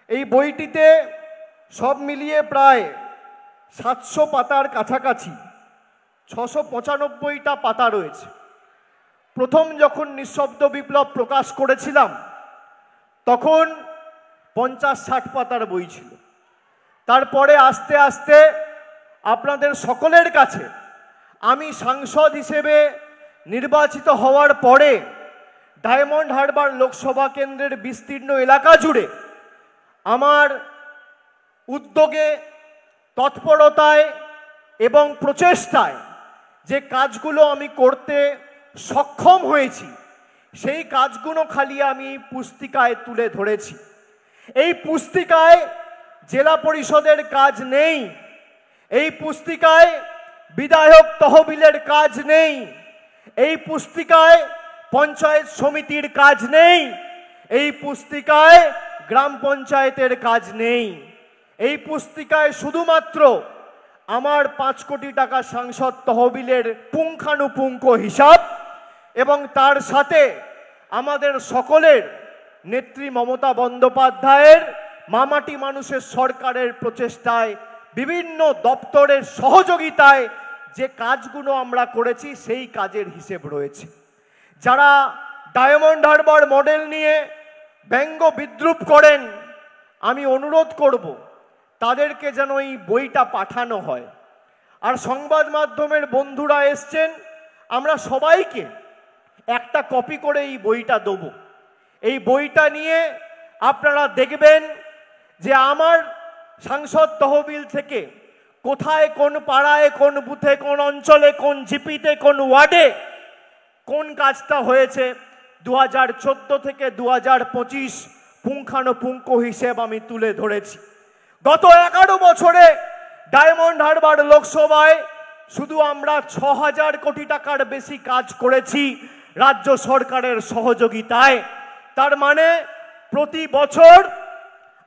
এই বইটিতে সব মিলিয়ে প্রায় 700 পাতার কাছাকাছি, 695টা পাতা রয়েছে। প্রথম যখন নিঃশব্দ বিপ্লব প্রকাশ করেছিলাম তখন 50-60 পাতার বই ছিল। তারপরে আস্তে আস্তে আপনাদের সকলের কাছে আমি সাংসদ হিসেবে নির্বাচিত হওয়ার পরে ডায়মন্ড হারবার লোকসভা কেন্দ্রের বিস্তীর্ণ এলাকা জুড়ে আমার উদ্যোগে, তৎপরতায় এবং প্রচেষ্টায় যে কাজগুলো আমি করতে সক্ষম হয়েছি সেই কাজগুলো খালি আমি পুস্তিকায় তুলে ধরেছি। এই পুস্তিকায় জেলা পরিষদের কাজ নেই, এই পুস্তিকায় বিধায়ক তহবিলের কাজ নেই, এই পুস্তিকায় পঞ্চায়েত সমিতির কাজ নেই, এই পুস্তিকায় গ্রাম পঞ্চায়েতের কাজ নেই। এই পুস্তিকায় শুধুমাত্র আমার 5 কোটি টাকা সাংসদ তহবিলের পুঙ্খানুপুঙ্খ হিসাব এবং তার সাথে আমাদের সকলের নেত্রী মমতা বন্দ্যোপাধ্যায়ের মামাটি মানুষের সরকারের প্রচেষ্টায় বিভিন্ন দপ্তরের সহযোগিতায় যে কাজগুলো আমরা করেছি সেই কাজের হিসেব রয়েছে। যারা ডায়মন্ড হারবার মডেল নিয়ে ব্যঙ্গ বিদ্রুপ করেন, আমি অনুরোধ করব তাদেরকে যেন এই বইটা পাঠানো হয়। আর সংবাদ মাধ্যমের বন্ধুরা এসছেন, আমরা সবাইকে একটা কপি করে এই বইটা দেব। এই বইটা নিয়ে আপনারা দেখবেন যে আমার সাংসদ তহবিল থেকে কোথায়, কোন পাড়ায়, কোন বুথে, কোন অঞ্চলে, কোন জিপিতে, কোন ওয়ার্ডে কোন কাজটা হয়েছে 2014 থেকে 2025 পুঙ্খানুপুঙ্খ হিসেব আমি তুলে ধরেছি। গত 11 বছরে ডায়মন্ড হারবার লোকসভায় শুধু আমরা 6000 কোটি টাকার বেশি কাজ করেছি রাজ্য সরকারের সহযোগিতায়। তার মানে প্রতি বছর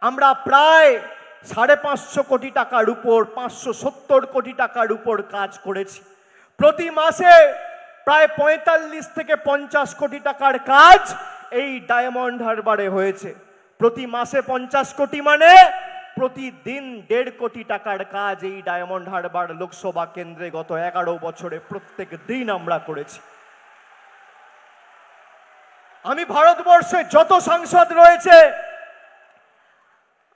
আমরা প্রায় 550 কোটি টাকার উপর, 570 কোটি টাকার উপর কাজ করেছি। প্রতি মাসে প্রায় 45 থেকে 50 কোটি টাকার কাজ এই ডায়মন্ড হারবারে হয়েছে। প্রতি মাসে 50 কোটি মানে প্রতিদিন 1.5 কোটি টাকার কাজ এই ডায়মন্ড হারবার লোকসভা কেন্দ্রে গত 11 বছরে প্রত্যেক দিন আমরা করেছি। আমি ভারতবর্ষে যত সাংসদ রয়েছে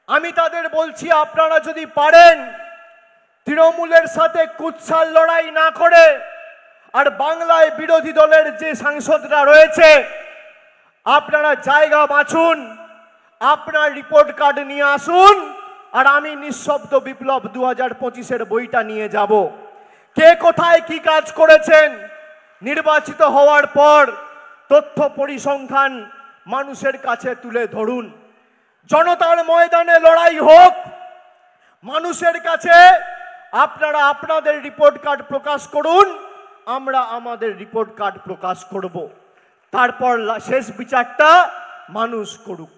আমি তাদের বলছি, আপনারা যদি পারেন তৃণমূলের সাথে কুৎসার লড়াই না করে আর বাংলায় বিরোধী দলের যে সাংসদরা রয়েছে আপনারা জায়গা বাছুন, আপনার রিপোর্ট কার্ড নিয়ে আসুন, আর আমি নিঃশব্দ বিপ্লব 2025-এর বইটা নিয়ে যাব। কে কোথায় কি কাজ করেছেন নির্বাচিত হওয়ার পর তথ্য পরিসংখ্যান মানুষের কাছে তুলে ধরুন। জনতার ময়দানে লড়াই হোক, মানুষের কাছে আপনারা আপনাদের রিপোর্ট কার্ড প্রকাশ করুন, আমরা আমাদের রিপোর্ট কার্ড প্রকাশ করব। তারপর শেষ বিচারটা মানুষ করুক।